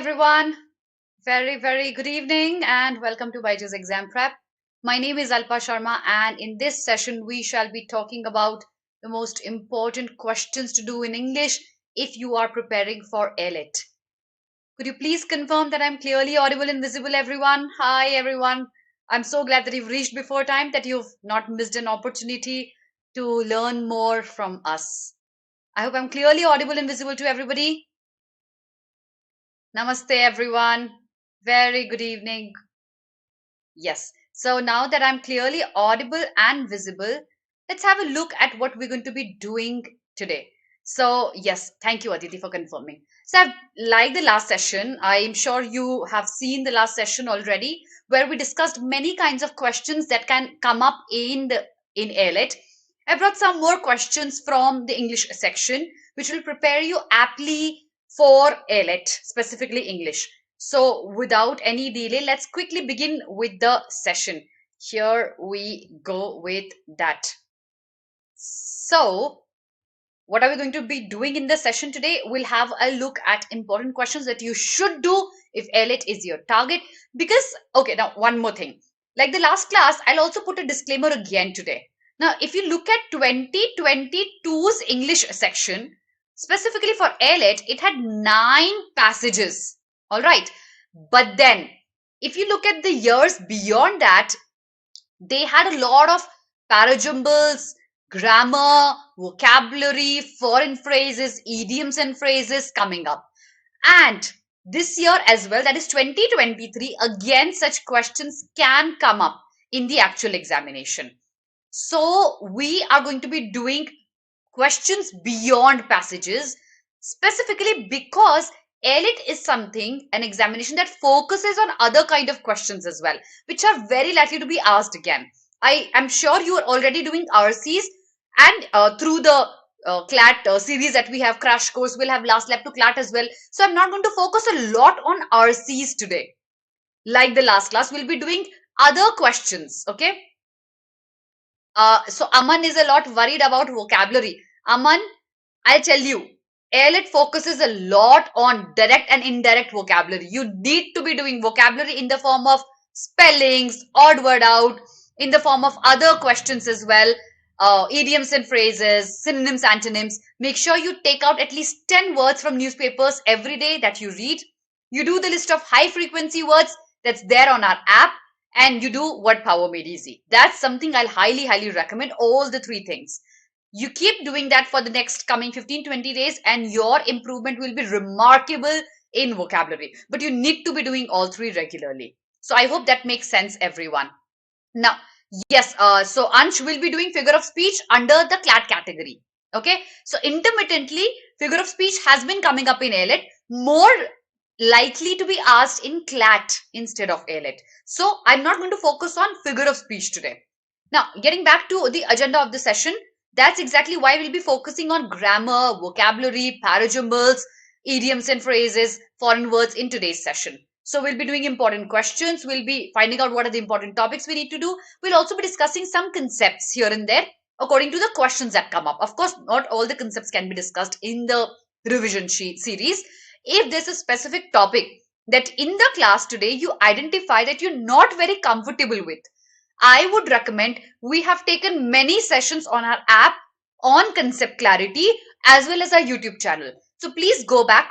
Everyone, very good evening and welcome to BYJU'S exam prep. My name is Alpa Sharma and in this session we shall be talking about the most important questions to do in English if you are preparing for AILET. Could you please confirm that I'm clearly audible and visible, everyone? Hi everyone. I'm so glad that you've reached before time, that you've not missed an opportunity to learn more from us. I hope I'm clearly audible and visible to everybody. Namaste, everyone. Very good evening. Yes. So now that I'm clearly audible and visible, let's have a look at what we're going to be doing today. So yes, thank you, Aditi, for confirming. So like the last session, I'm sure you have seen the last session already, where we discussed many kinds of questions that can come up in AILET. I brought some more questions from the English section, which will prepare you aptly for AILET, specifically English. So without any delay, let's quickly begin with the session. Here we go with that. So what are we going to be doing in the session today? We'll have a look at important questions that you should do if AILET is your target. Because, okay, now one more thing. Like the last class, I'll also put a disclaimer again today. Now, if you look at 2022's English section, specifically for AILET, it had 9 passages. All right. But then, if you look at the years beyond that, they had a lot of parajumbles, grammar, vocabulary, foreign phrases, idioms and phrases coming up. And this year as well, that is 2023, again such questions can come up in the actual examination. So we are going to be doing questions beyond passages, specifically because AILET is something, an examination that focuses on other kind of questions as well, which are very likely to be asked again. I am sure you are already doing RCs, and through the CLAT series that we have, crash course, we'll have last lap to CLAT as well. So I'm not going to focus a lot on RCs today. Like the last class, we'll be doing other questions, okay? So Aman is a lot worried about vocabulary. Aman, I'll tell you, AILET focuses a lot on direct and indirect vocabulary. You need to be doing vocabulary in the form of spellings, odd word out, in the form of other questions as well, idioms and phrases, synonyms, antonyms. Make sure you take out at least 10 words from newspapers every day that you read. You do the list of high frequency words that's there on our app, and you do word power made easy. That's something I'll highly recommend, all the 3 things. You keep doing that for the next coming 15-20 days and your improvement will be remarkable in vocabulary. But you need to be doing all 3 regularly. So I hope that makes sense, everyone. Now, yes, so Ansh will be doing figure of speech under the CLAT category. Okay, so intermittently, figure of speech has been coming up in AILET, more likely to be asked in CLAT instead of AILET. So I'm not going to focus on figure of speech today. Now, getting back to the agenda of the session, that's exactly why we'll be focusing on grammar, vocabulary, parajumbles, idioms and phrases, foreign words in today's session. So we'll be doing important questions. We'll be finding out what are the important topics we need to do. We'll also be discussing some concepts here and there according to the questions that come up. Of course, not all the concepts can be discussed in the revision sheet series. If there's a specific topic that in the class today you identify that you're not very comfortable with, I would recommend, we have taken many sessions on our app on concept clarity as well as our YouTube channel. So please go back,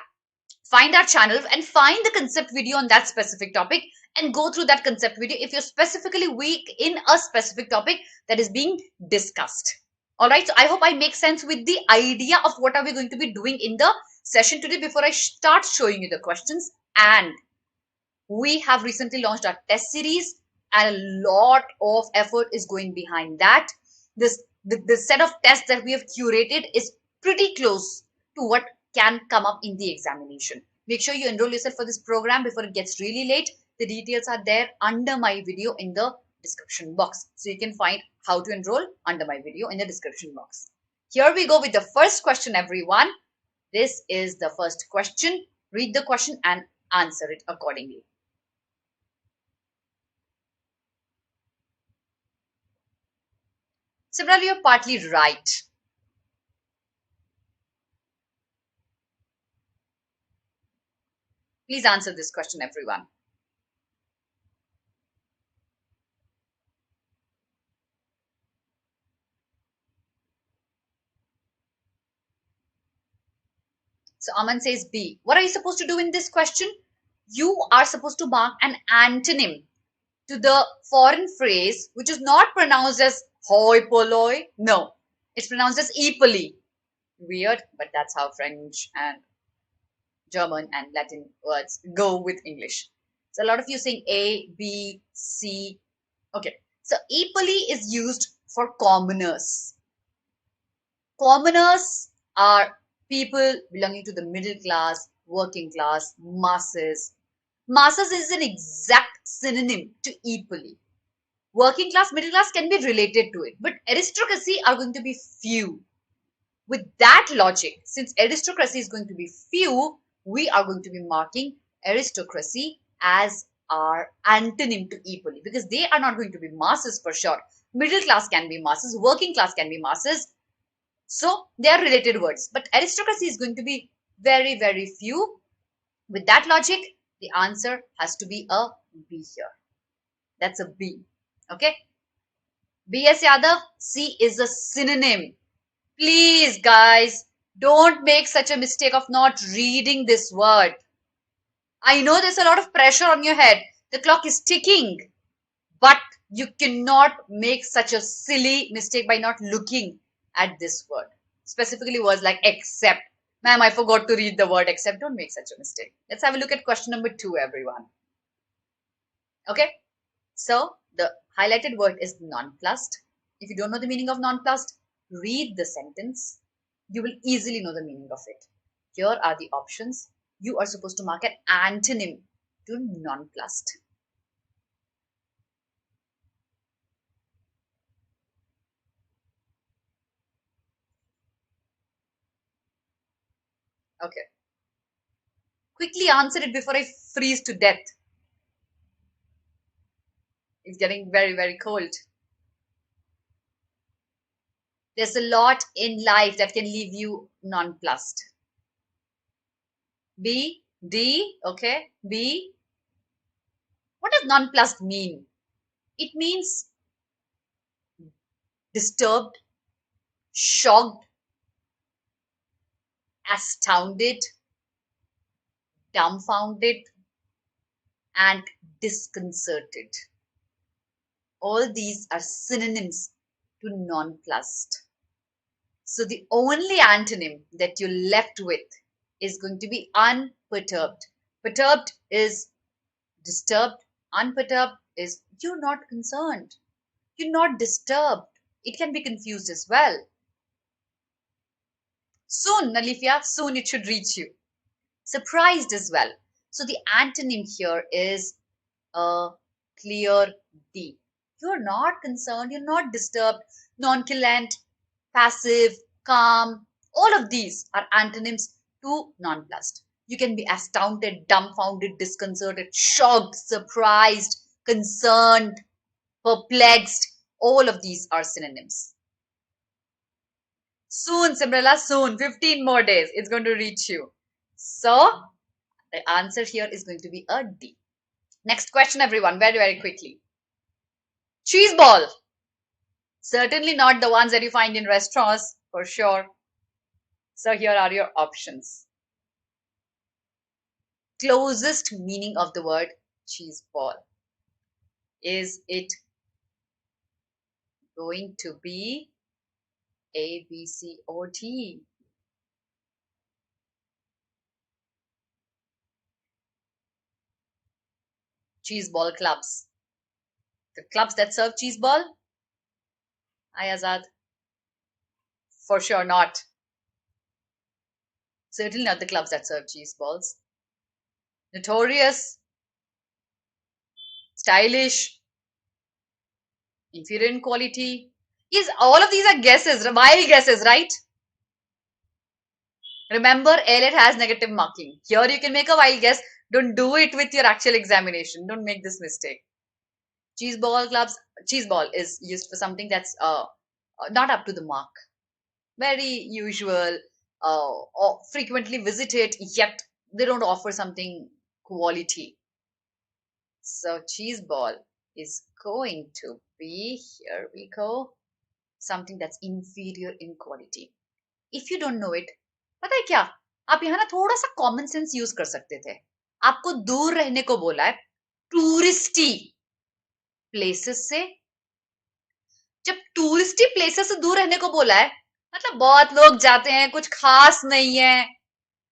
find our channel and find the concept video on that specific topic and go through that concept video if you're specifically weak in a specific topic that is being discussed. All right, so I hope I make sense with the idea of what are we going to be doing in the session today before I start showing you the questions. And we have recently launched our test series and a lot of effort is going behind that. The set of tests that we have curated is pretty close to what can come up in the examination. Make sure you enroll yourself for this program before it gets really late. The details are there under my video in the description box. So you can find how to enroll under my video in the description box. Here we go with the first question, everyone. This is the first question. Read the question and answer it accordingly. Similarly, you're partly right. Please answer this question, everyone. So Aman says B. What are you supposed to do in this question? You are supposed to mark an antonym to the foreign phrase which is not pronounced as hoi polloi. No, it's pronounced as equally. Weird, but that's how French and German and Latin words go with English. So a lot of you saying A, B, C. Okay, so equally is used for commoners. Commoners are people belonging to the middle class, working class, masses. Masses is an exact synonym to equally. Working class, middle class can be related to it, but aristocracy are going to be few. With that logic, since aristocracy is going to be few, we are going to be marking aristocracy as our antonym to equally, because they are not going to be masses for sure. Middle class can be masses, working class can be masses. So they are related words, but aristocracy is going to be very, very few. With that logic, the answer has to be a B here. That's a B. Okay. B.S. Yadav, C is a synonym. Please, guys, don't make such a mistake of not reading this word. I know there's a lot of pressure on your head. The clock is ticking, but you cannot make such a silly mistake by not looking at this word. Specifically words like except. Ma'am, I forgot to read the word except. Don't make such a mistake. Let's have a look at question number 2, everyone. Okay. So the highlighted word is nonplussed. If you don't know the meaning of nonplussed, read the sentence. You will easily know the meaning of it. Here are the options. You are supposed to mark an antonym to nonplussed. Okay. Quickly answer it before I freeze to death. It's getting very, very cold. There's a lot in life that can leave you nonplussed. B, D, okay, B. What does nonplussed mean? It means disturbed, shocked, astounded, dumbfounded, and disconcerted. All these are synonyms to nonplussed. So the only antonym that you're left with is going to be unperturbed. Perturbed is disturbed. Unperturbed is you're not concerned. You're not disturbed. It can be confused as well. Soon, Nalifia, soon it should reach you. Surprised as well. So the antonym here is a clear D. You're not concerned, you're not disturbed, nonchalant, passive, calm. All of these are antonyms to nonplussed. You can be astounded, dumbfounded, disconcerted, shocked, surprised, concerned, perplexed. All of these are synonyms. Soon, Simrala, soon, 15 more days, it's going to reach you. So, the answer here is going to be a D. Next question, everyone, very, very quickly. Cheese ball. Certainly not the ones that you find in restaurants, for sure. So here are your options. Closest meaning of the word cheese ball. Is it going to be A, B, C, or D? Cheese ball clubs. The clubs that serve cheese ball? Ayazad? For sure not. Certainly not the clubs that serve cheese balls. Notorious, stylish, inferior in quality. Yes, all of these are guesses, wild guesses, right? Remember, AILET has negative marking. Here you can make a wild guess. Don't do it with your actual examination. Don't make this mistake. Cheese ball clubs, cheese ball is used for something that's not up to the mark. Very usual, or frequently visited, yet they don't offer something quality. So cheese ball is going to be, here we go, something that's inferior in quality. If you don't know it, पता है क्या, आप यहाँ ना थोड़ा सा common sense use कर सकते थे. आपको दूर रहने को बोला है टूरिस्टी प्लेसेस से. जब टूरिस्टी प्लेसेस से दूर रहने को बोला है, मतलब बहुत लोग जाते हैं, कुछ खास नहीं है,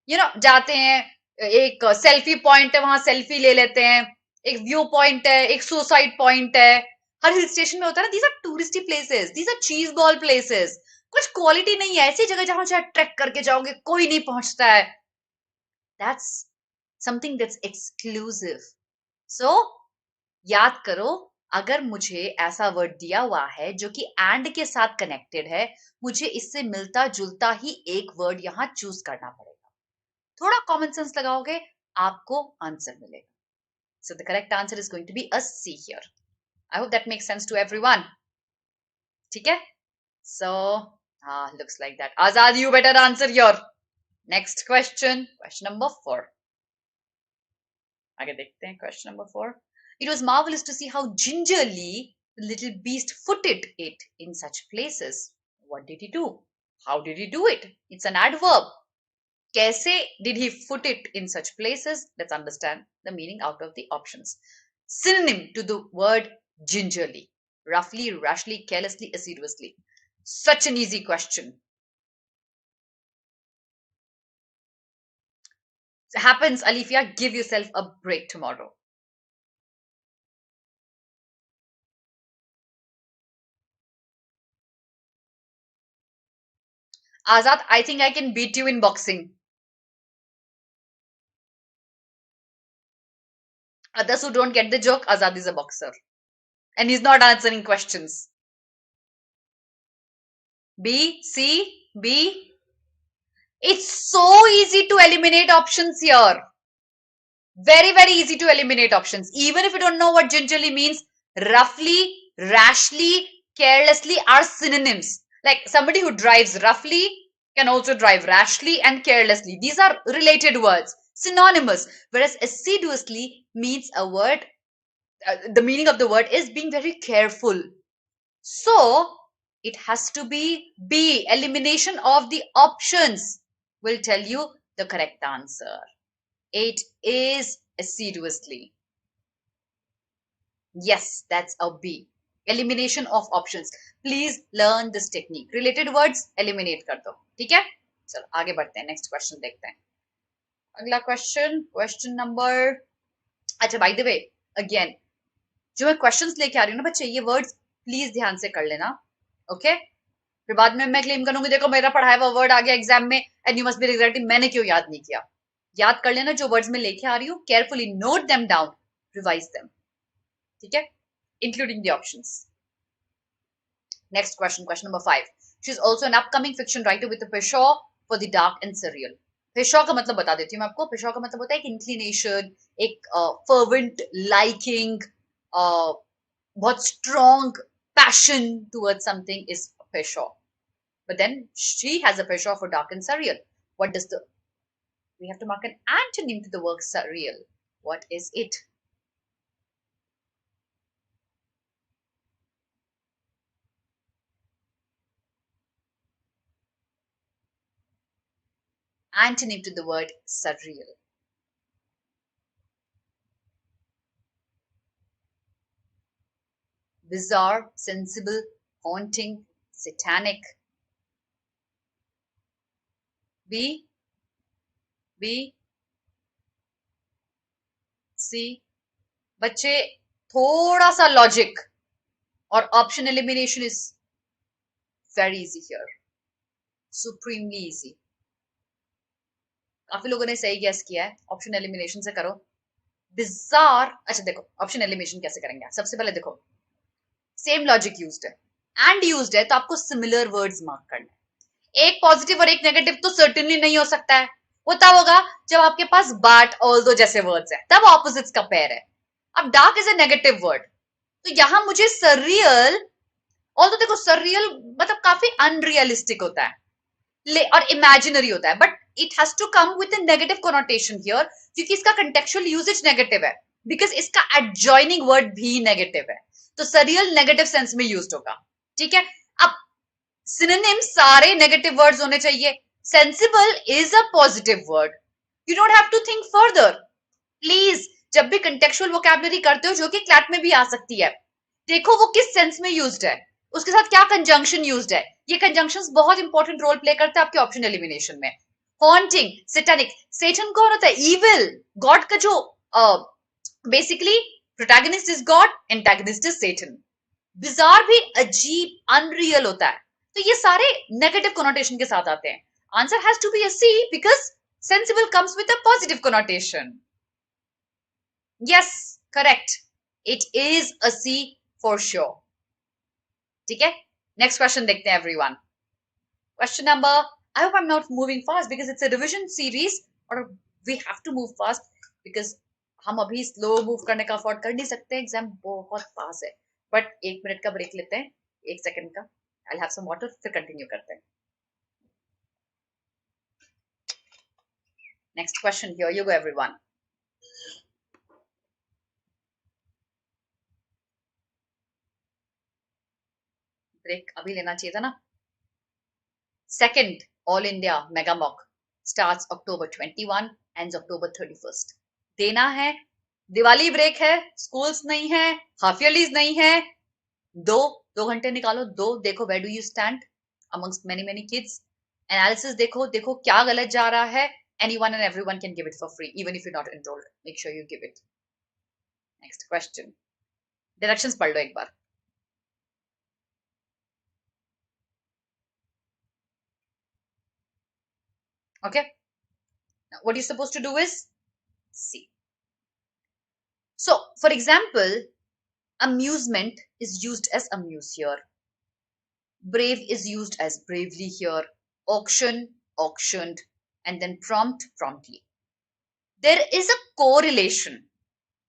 जाते हैं, एक सेल्फी पॉइंट है, वहां सेल्फी ले लेते हैं, एक व्यू पॉइंट है, एक सुसाइड पॉइंट है, हर हिल स्टेशन में होता है ना. These are touristy places, these are cheese ball places. कुछ क्वालिटी नहीं है, ऐसी जगह जहां चाहे ट्रैक करके जाओगे कोई नहीं पहुंचता है. That's something that's exclusive. So याद करो, अगर मुझे ऐसा वर्ड दिया हुआ है जो कि एंड के साथ कनेक्टेड है, मुझे इससे मिलता जुलता ही एक वर्ड यहां चूज करना पड़ेगा. थोड़ा कॉमन सेंस लगाओगे, आपको आंसर मिलेगा. So the correct answer is going to be a C here. I hope that makes sense to everyone. ठीक है. सो looks like that. Azad, you better answer your next question. Question number 4. आगे देखते हैं. Question number 4. It was marvelous to see how gingerly the little beast footed it in such places. What did he do? How did he do it? It's an adverb. कैसे did he foot it in such places? Let's understand the meaning out of the options. Synonym to the word gingerly: roughly, rashly, carelessly, assiduously. Such an easy question. It happens, Alifia. Give yourself a break tomorrow. Azad, I think I can beat you in boxing. Others who don't get the joke, Azad is a boxer. And he's not answering questions. B, C, B. It's so easy to eliminate options here. Very, very easy to eliminate options. Even if you don't know what gingerly means, roughly, rashly, carelessly are synonyms. Like somebody who drives roughly can also drive rashly and carelessly. These are related words, synonymous. Whereas assiduously means a word, the meaning of the word is being very careful. So it has to be B. Elimination of the options will tell you the correct answer. It is assiduously. Yes, that's a B. Elimination of options. Please learn this technique. Related words eliminate कर दो. ठीक है? चलो आगे बढ़ते हैं. Next question देखते हैं. अगला question number. अच्छा, by the way, again, जो मैं questions लेके आ रही हूँ ना बच्चे, ये words please ध्यान से कर लेना. ओके? फिर बाद में मैं क्लेम करूंगी देखो मेरा पढ़ाया हुआ वर्ड आ गया एग्जाम में and you must be regretting मैंने क्यों याद नहीं किया. याद कर लेना जो वर्ड्स में लेके आ रही हूँ. Carefully note them down, revise them. ठीक है? Including the options. Next question number 5. She is also an upcoming fiction writer with a passion for the dark and surreal. पेशा का मतलब बता देती हूँ मैं आपको. पेशा का मतलब होता है एक इंक्लिनेशन, एक फर्वेंट लाइकिंग, बहुत strong passion towards something is a peshaw. But then she has a peshaw for dark and surreal. What does we have to mark an antonym to the word surreal. What is it? Antonym to the word surreal. Bizarre, sensible, haunting, satanic. B, B, C. बच्चे थोड़ा सा logic और option elimination is very easy here. Supremely easy. काफी लोगों ने सही gas किया है. ऑप्शन एलिमिनेशन से करो. बिजार. अच्छा देखो ऑप्शन एलिमिनेशन कैसे करेंगे. सबसे पहले देखो सेम लॉजिक यूज्ड है एंड यूज्ड है तो आपको सिमिलर वर्ड्स मार्क करना है. एक पॉजिटिव और एक नेगेटिव तो सर्टेनली नहीं हो सकता है. वो तब होगा जब आपके पास बाट ऑल्दो जैसे वर्ड्स है, तब ऑपोजिट्स का पेयर है. अब dark is a negative word तो यहां मुझे सरियल, ऑल्दो देखो सरियल मतलब काफी अनरियलिस्टिक होता है और इमेजिनरी होता है, but it has to come with a negative connotation here, क्योंकि इसका contextual usage negative है, because इसका adjoining word भी negative है, तो surreal negative sense में used होगा. ठीक है. अब synonyms सारे negative words होने चाहिए. Sensible is a positive word. You don't have to think further. Please, जब भी contextual vocabulary करते हो, जो कि क्लैट में भी आ सकती है, देखो वो किस सेंस में यूज्ड है, उसके साथ क्या कंजंक्शन यूज्ड है. ये कंजंक्शंस बहुत इंपॉर्टेंट रोल प्ले करते हैं आपके ऑप्शन एलिमिनेशन में. Haunting, satanic. सेटन कौन होता है? इविल, गॉड का जो basically protagonist is God, antagonist is Satan. Bizarre भी अजीब, अनरियल होता है. तो ये सारे नेगेटिव कोनोटेशन के साथ आते हैं. Answer has to be a C because sensible comes with a positive connotation. Yes, correct. It is a C for sure. ठीक है. Next question देखते हैं everyone. Question number, I hope I'm not moving fast because it's a revision series और we have to move fast because हम अभी slow move करने का afford कर नहीं सकते. Exam बहुत पास है. But 1 मिनट का break लेते हैं, 1 सेकंड का. I'll have some water, फिर continue करते हैं. Next question, here you go everyone. Break अभी लेना चाहिए था ना. Second all India mega mock starts October 21, ends October 31. देना है. दिवाली ब्रेक है, स्कूल्स नहीं है, हाफ ईयरलीज नहीं है. 2 घंटे निकालो. देखो where do you stand amongst many many kids. Analysis देखो क्या गलत जा रहा है. Anyone and everyone can give it for free, even if you're not enrolled. Make sure you give it. Next question. Directions पढ़ लो एक बार. Okay. Now, what you're supposed to do is see. So, for example, amusement is used as amuse here. Brave is used as bravely here. Auction, auctioned, and then prompt, promptly. There is a correlation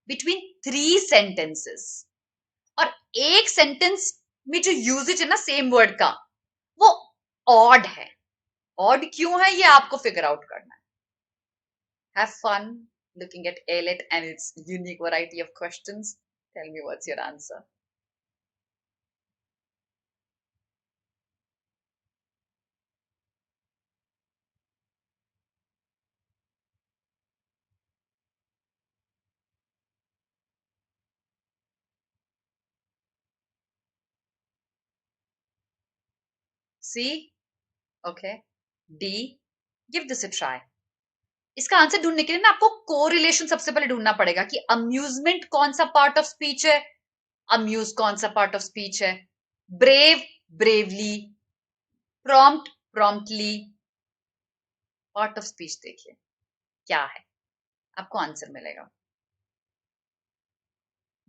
between 3 sentences. और एक sentence में जो usage है ना same word का, वो odd है. Odd क्यों है ये आपको फिगर आउट करना है. Have fun looking at AILET and its unique variety of questions. Tell me what's your answer. C? Okay. D? Give this a try. इसका आंसर ढूंढने के लिए ना आपको कोरिलेशन सबसे पहले ढूंढना पड़ेगा कि अम्यूजमेंट कौन सा पार्ट ऑफ स्पीच है, अम्यूज कौन सा पार्ट ऑफ स्पीच है, brave bravely, prompt promptly. Part of speech देखिए क्या है, आपको आंसर मिलेगा.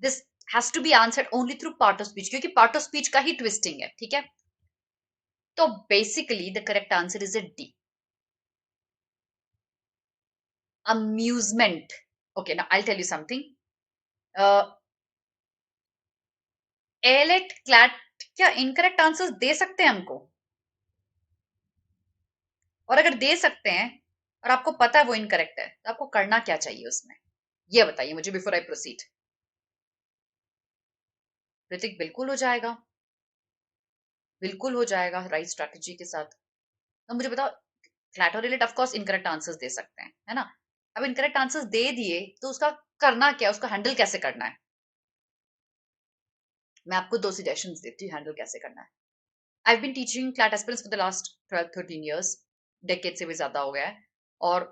This has to be answered only through part of speech, क्योंकि पार्ट ऑफ स्पीच का ही ट्विस्टिंग है. ठीक है. तो basically the correct answer is a D. Amusement. Okay, now I'll tell you something. AILET CLAT क्या incorrect answers दे सकते हैं हमको? और अगर दे सकते हैं और आपको पता है वो इनकरेक्ट है, तो आपको करना क्या चाहिए उसमें, ये बताइए मुझे बिफोर आई प्रोसीड. ऋतिक बिल्कुल हो जाएगा, बिल्कुल हो जाएगा राइट स्ट्रैटेजी के साथ. तो मुझे बताओ, फ्लैट और relate of course incorrect answers दे सकते हैं, है ना. अब इनकरेक्ट आंसर्स दे दिए तो उसका करना क्या, उसको हैंडल कैसे करना है. मैं आपको 2 सजेशंस देती हूँ हैंडल कैसे करना है. I've been teaching CLAT aspirants for the last 12-13 years, decade से भी ज्यादा हो गया है, और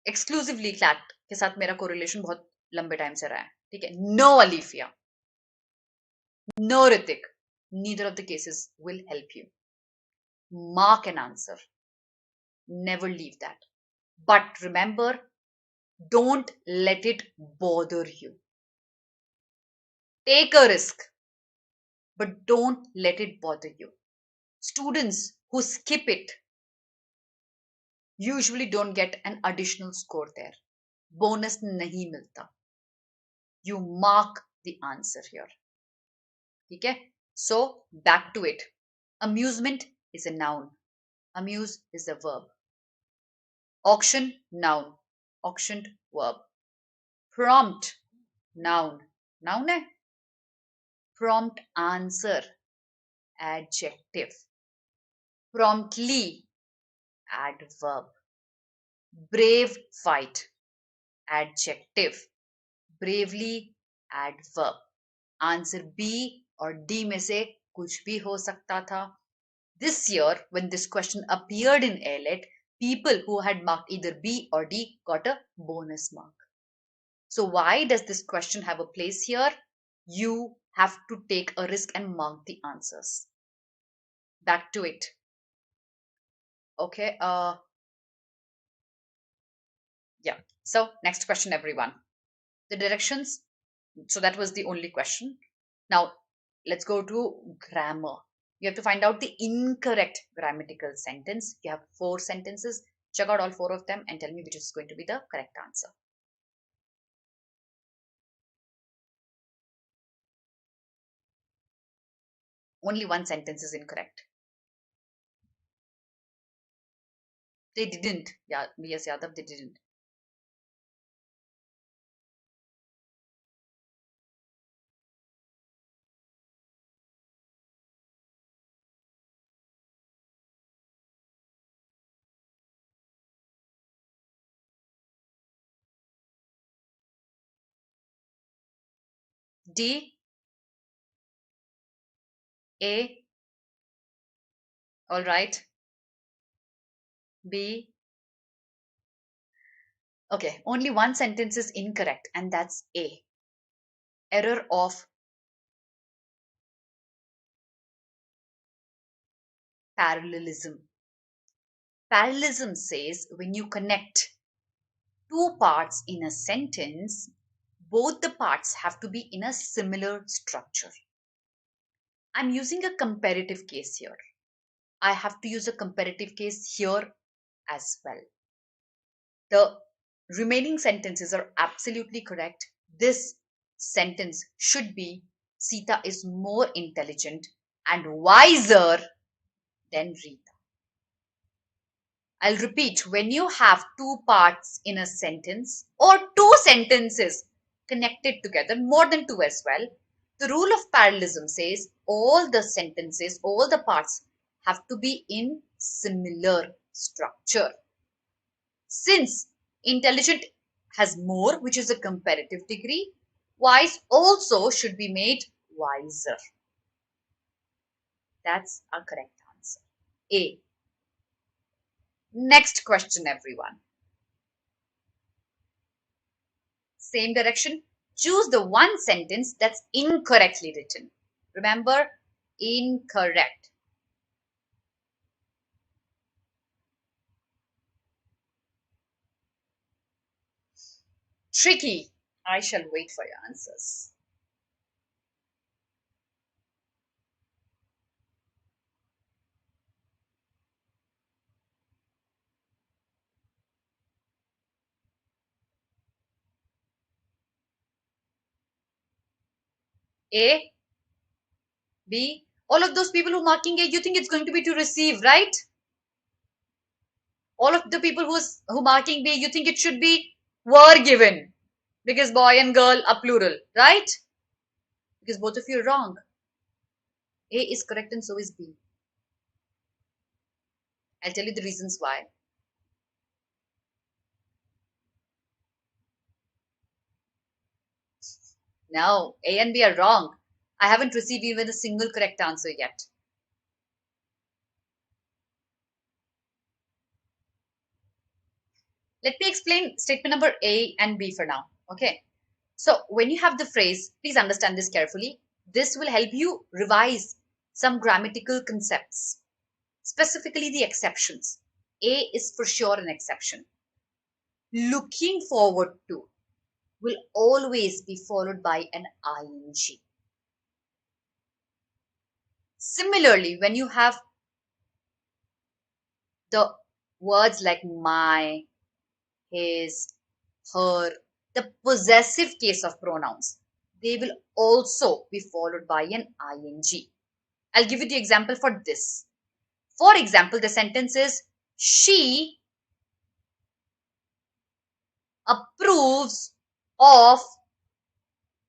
एक्सक्लूसिवली CLAT के साथ मेरा कोरिलेशन बहुत लंबे टाइम से रहा है. ठीक है. No Alifiya, no Hrithik, neither of the cases will help you. Mark an answer. Never leave that. But remember, don't let it bother you. Take a risk, but don't let it bother you. Students who skip it usually don't get an additional score there. Bonus nahi milta. You mark the answer here. Okay? So back to it. Amusement is a noun. Amuse is a verb. Auction, noun. Auctioned, verb. Prompt, noun. Noun है. Prompt answer, adjective. Promptly, adverb. Brave fight, adjective. Bravely, adverb. Answer B और D में से कुछ भी हो सकता था. This year, when this question appeared in AILET, people who had marked either B or D got a bonus mark. So why does this question have a place here? You have to take a risk and mark the answers. Back to it. Okay. Yeah. So next question, everyone. The directions. So that was the only question. Now let's go to grammar. You have to find out the incorrect grammatical sentence. You have 4 sentences. Check out all 4 of them and tell me which is going to be the correct answer. Only one sentence is incorrect. They didn't. Yeah, yes, Yadav, they didn't. D, A, all right. B. Okay, only one sentence is incorrect, and that's A. Error of parallelism. Parallelism says when you connect 2 parts in a sentence, both the parts have to be in a similar structure. I'm using a comparative case here. I have to use a comparative case here as well. The remaining sentences are absolutely correct. This sentence should be Sita is more intelligent and wiser than Rita. I'll repeat, when you have 2 parts in a sentence or 2 sentences connected together, more than 2 as well, the rule of parallelism says all the sentences, all the parts have to be in similar structure. Since intelligent has more, which is a comparative degree, wise also should be made wiser. That's our correct answer. A. Next question, everyone. Same direction. Choose the one sentence that's incorrectly written. Remember, incorrect. Tricky. I shall wait for your answers. A, B. All of those people who are marking A, you think it's going to be to receive, right? All of the people who marking B, you think it should be were given because boy and girl are plural, right? Because both of you are wrong. A is correct and so is B. I'll tell you the reasons why. No, A and B are wrong. I haven't received even a single correct answer yet. Let me explain statement number A and B for now. Okay. So when you have the phrase, please understand this carefully. This will help you revise some grammatical concepts, specifically the exceptions. A is for sure an exception. Looking forward to will always be followed by an ing. Similarly, when you have the words like my, his, her, the possessive case of pronouns, they will also be followed by an ing. I'll give you the example for this. For example, the sentence is, she approves of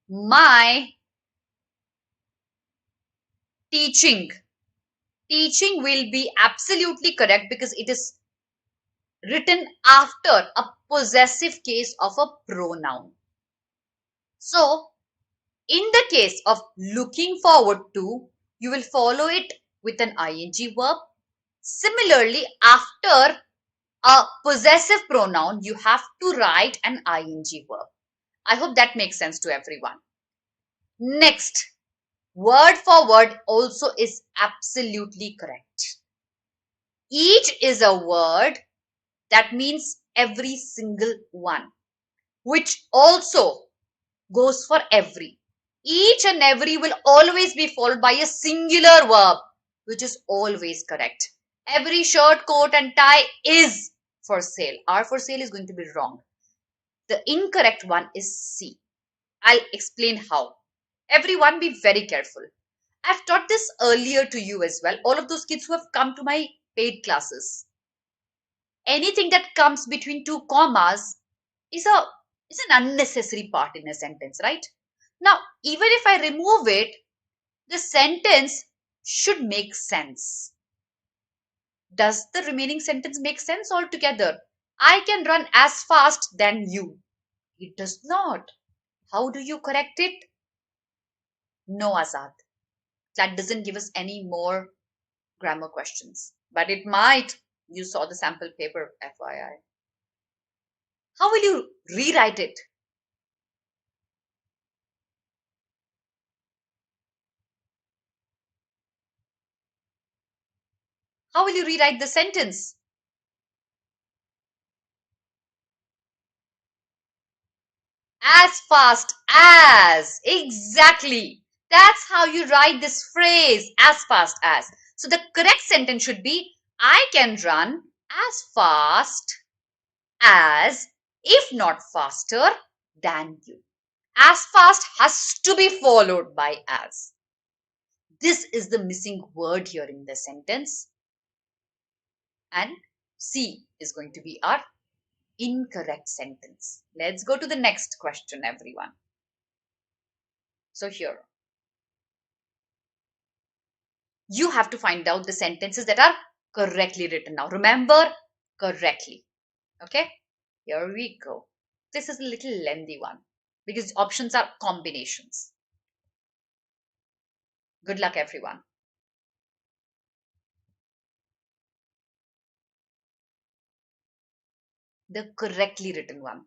my teaching. Teaching will be absolutely correct because it is written after a possessive case of a pronoun. So, in the case of looking forward to, you will follow it with an ing verb. Similarly, after a possessive pronoun, you have to write an ing verb. I hope that makes sense to everyone. Next, word for word also is absolutely correct. Each is a word that means every single one, which also goes for every. Each and every will always be followed by a singular verb, which is always correct. Every shirt, coat, and tie is for sale. Are for sale is going to be wrong. The incorrect one is C. I'll explain how. Everyone be very careful. I've taught this earlier to you as well. All of those kids who have come to my paid classes. Anything that comes between two commas is an unnecessary part in a sentence, right? Now, even if I remove it, the sentence should make sense. Does the remaining sentence make sense altogether? I can run as fast than you. It does not. How do you correct it? No, Azad. That doesn't give us any more grammar questions. But it might. You saw the sample paper, FYI. How will you rewrite it? How will you rewrite the sentence? As fast as. Exactly. That's how you write this phrase, as fast as. So the correct sentence should be, I can run as fast as, if not faster than you. As fast has to be followed by as. This is the missing word here in the sentence. And C is going to be our incorrect sentence. Let's go to the next question, everyone. So here, you have to find out the sentences that are correctly written. Now, remember, correctly. Okay, here we go. This is a little lengthy one because options are combinations. Good luck, everyone. The correctly written one.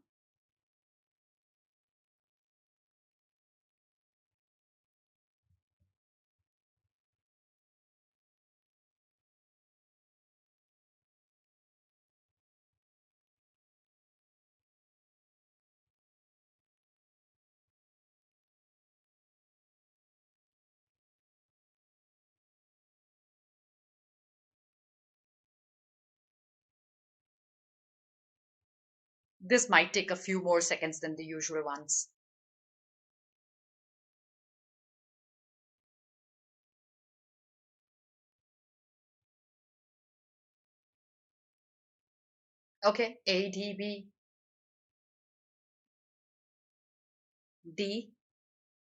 This might take a few more seconds than the usual ones. Okay, A, D, B, D.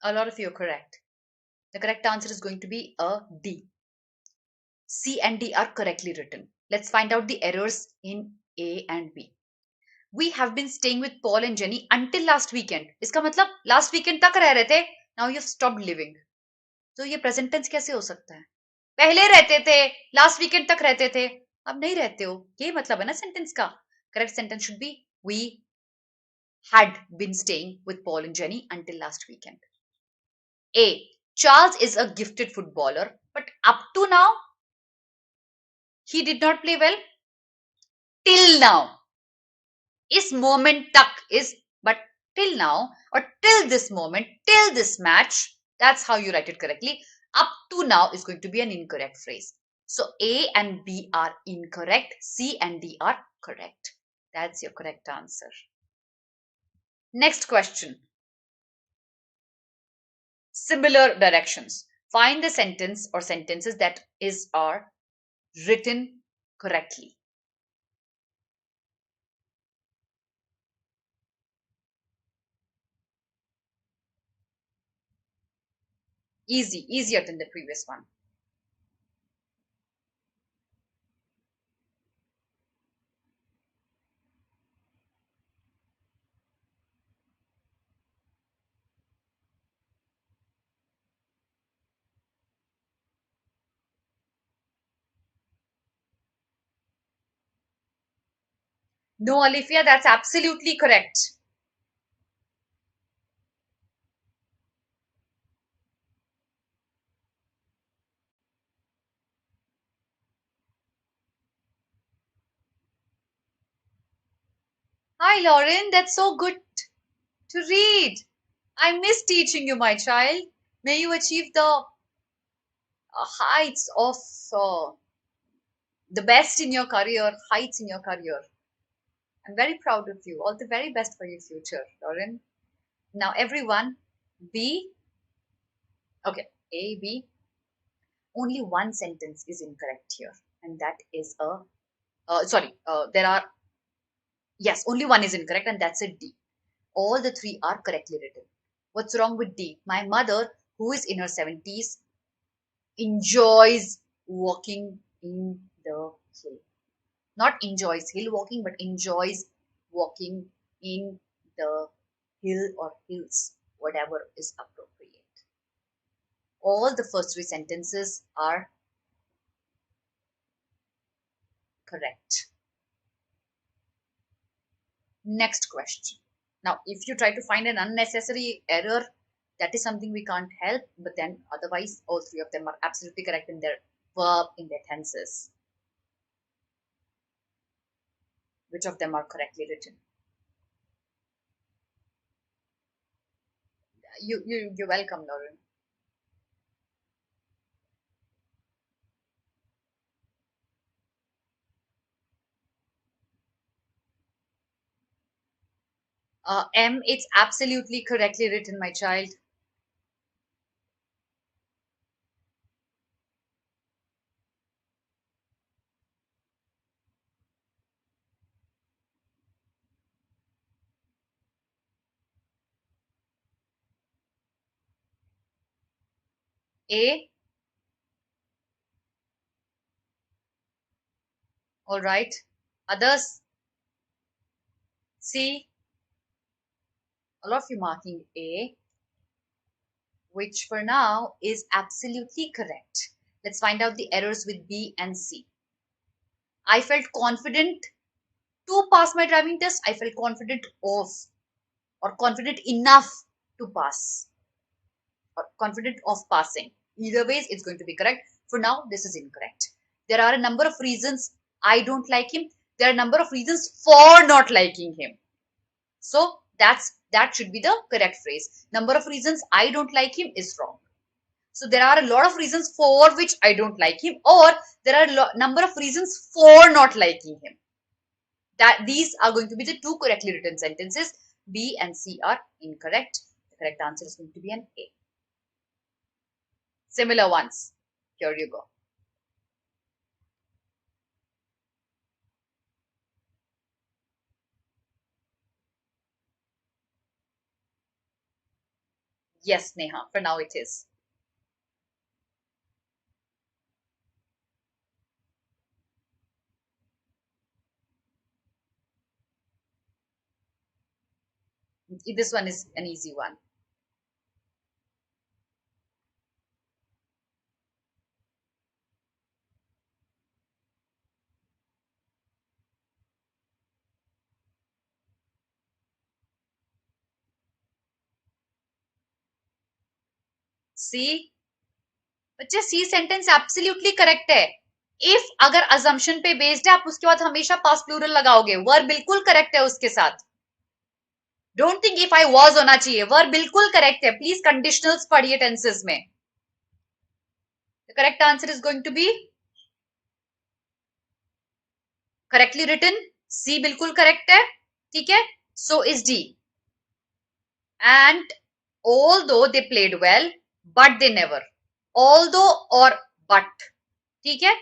A lot of you are correct. The correct answer is going to be a D. C and D are correctly written. Let's find out the errors in A and B. We have been staying with Paul and Jenny until last weekend. इसका मतलब last weekend तक रह रहे थे. Now you've stopped living. तो ये present tense कैसे हो सकता है? पहले रहते थे, last weekend तक रहते थे, अब नहीं रहते हो. ये मतलब है ना sentence का. Correct sentence should be we had been staying with Paul and Jenny until last weekend. A. Charles is a gifted footballer, but up to now, he did not play well. Till now. Is moment tak is, but till now or till this moment, till this match, that's how you write it correctly. Up to now is going to be an incorrect phrase. So A and B are incorrect. C and D are correct. That's your correct answer. Next question. Similar directions. Find the sentence or sentences that are written correctly. easier than the previous one. No, Alifia, that's absolutely correct. Hi, Lauren. That's so good to read. I miss teaching you, my child. May you achieve the heights of the best in your career, heights in your career. I'm very proud of you. All the very best for your future, Lauren. Now, everyone, B, okay, A, B, only one sentence is incorrect here, and that is there are, yes, only one is incorrect, and that's a D. All the three are correctly written. What's wrong with D? My mother, who is in her 70s, enjoys walking in the hill. Not enjoys hill walking, but enjoys walking in the hill or hills, whatever is appropriate. All the first three sentences are correct. Next question. Now, if you try to find an unnecessary error, that is something we can't help, but then otherwise, all three of them are absolutely correct in their verb, in their tenses. Which of them are correctly written? You're welcome, Lauren. M, it's absolutely correctly written, my child. A, all right. Others, C, all of you marking A, which for now is absolutely correct. Let's find out the errors with B and C. I felt confident to pass my driving test. I felt confident of, or confident enough to pass, or confident of passing. Either ways, it's going to be correct. For now, this is incorrect. There are a number of reasons I don't like him. There are a number of reasons for not liking him. So that should be the correct phrase. Number of reasons I don't like him is wrong. So there are a lot of reasons for which I don't like him, or there are a number of reasons for not liking him. That these are going to be the two correctly written sentences. B and C are incorrect. The correct answer is going to be an A. Similar ones. Here you go. Yes, Neha, for now it is. This one is an easy one. See, बच्चे C sentence absolutely correct है. If अगर assumption पे based है, आप उसके बाद हमेशा past plural लगाओगे. वर्ब बिल्कुल करेक्ट है उसके साथ. Don't think if I was होना चाहिए. वर्ब बिल्कुल करेक्ट है. प्लीज कंडीशनल्स पढ़िए टेंसेस में. The correct answer is going to be correctly written. C बिल्कुल करेक्ट है. ठीक है. So is D. And although they played well, but they never. although और but. ठीक है.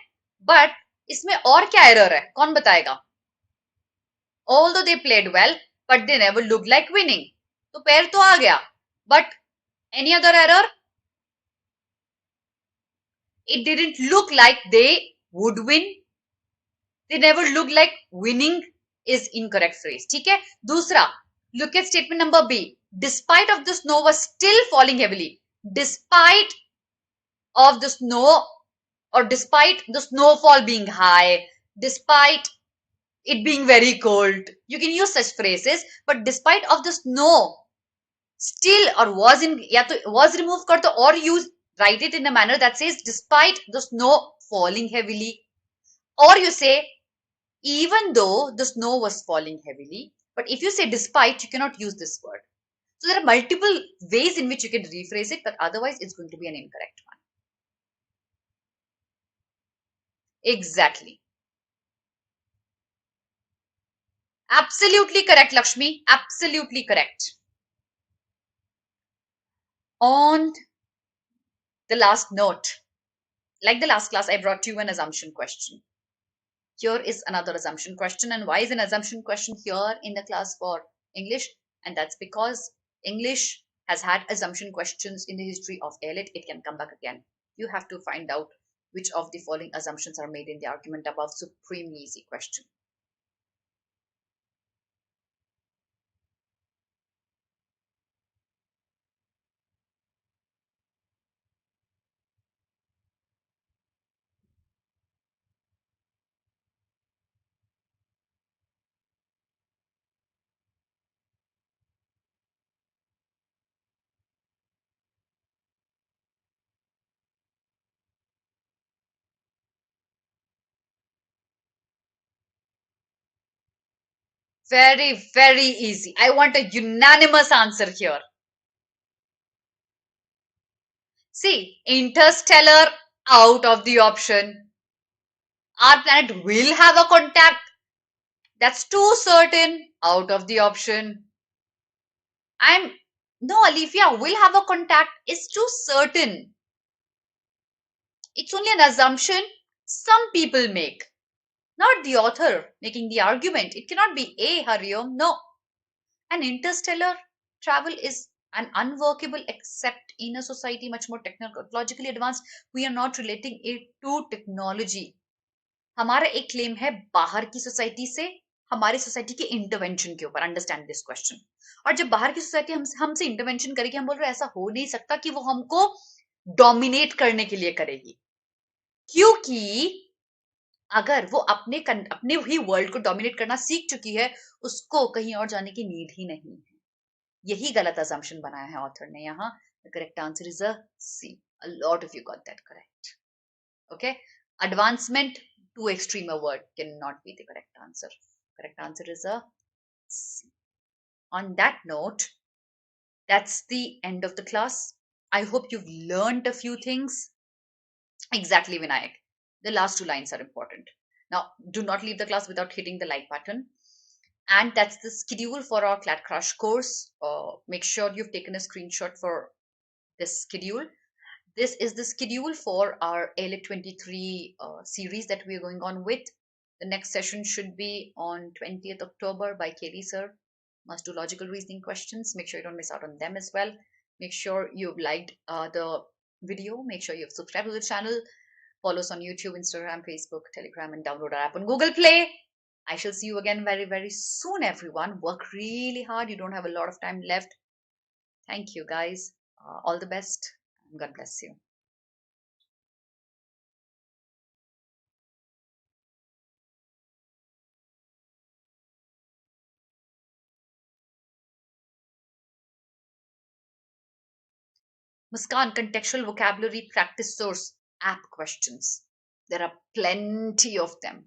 but इसमें और क्या एरर है, कौन बताएगा? although they played well, but they never looked like winning. तो पैर तो आ गया. but any other error? It didn't look like they would win. They never looked like winning is incorrect phrase. ठीक है. दूसरा, look at statement number B. Despite of the snow was still falling heavily. Despite of the snow, or despite the snowfall being high, despite it being very cold, you can use such phrases. But despite of the snow still or was in, या तो was removed कर दो, or use, write it in a manner that says despite the snow falling heavily, or you say even though the snow was falling heavily. But if you say despite, you cannot use this word. So there are multiple ways in which you can rephrase it, but otherwise it's going to be an incorrect one. Exactly. Absolutely correct, Lakshmi. Absolutely correct. On the last note, like the last class, I brought you an assumption question. Here is another assumption question. And why is an assumption question here in the class for English? And that's because English has had assumption questions in the history of AILET. It can come back again. You have to find out which of the following assumptions are made in the argument above. Supremely easy question. Very, very easy. I want a unanimous answer here. See, interstellar, out of the option. Our planet will have a contact. That's too certain, out of the option. No, Alifia, will have a contact is too certain. It's only an assumption some people make, not the author making the argument. It cannot be A, Hariom. No. An interstellar travel is an unworkable except in a society much more technologically advanced. We are not relating it to technology. हमारा एक claim है बाहर की society से हमारी society के intervention के ऊपर. Understand this question. और जब बाहर की सोसाइटी हमसे इंटरवेंशन करेगी, हम बोल रहे हैं ऐसा हो नहीं सकता कि वो हमको डोमिनेट करने के लिए करेगी, क्योंकि अगर वो अपने ही वर्ल्ड को डोमिनेट करना सीख चुकी है, उसको कहीं और जाने की नीड ही नहीं है. यही गलत assumption बनाया है ऑथर ने यहाँ. The correct answer is a C. A lot of you got that correct. Okay. Advancement, too extreme a word, cannot be the correct answer. Correct answer is a C. On that note, that's the end of the class. I hope you've learned a few things. Exactly, Vinayak. The last two lines are important. Now, do not leave the class without hitting the like button. And that's the schedule for our CLAT Crash course. Make sure you've taken a screenshot for this schedule. This is the schedule for our AILET 23 series that we are going on with. The next session should be on 20th October by KD sir. Must do logical reasoning questions. Make sure you don't miss out on them as well. Make sure you've liked the video. Make sure you've subscribed to the channel. Follow us on YouTube, Instagram, Facebook, Telegram, and download our app on Google Play. I shall see you again very, very soon, everyone. Work really hard. You don't have a lot of time left. Thank you, guys. All the best. And God bless you. Muskan, contextual vocabulary practice source app questions. There are plenty of them.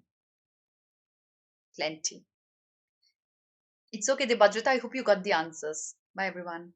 Plenty. It's okay, Debajrita. I hope you got the answers. Bye, everyone.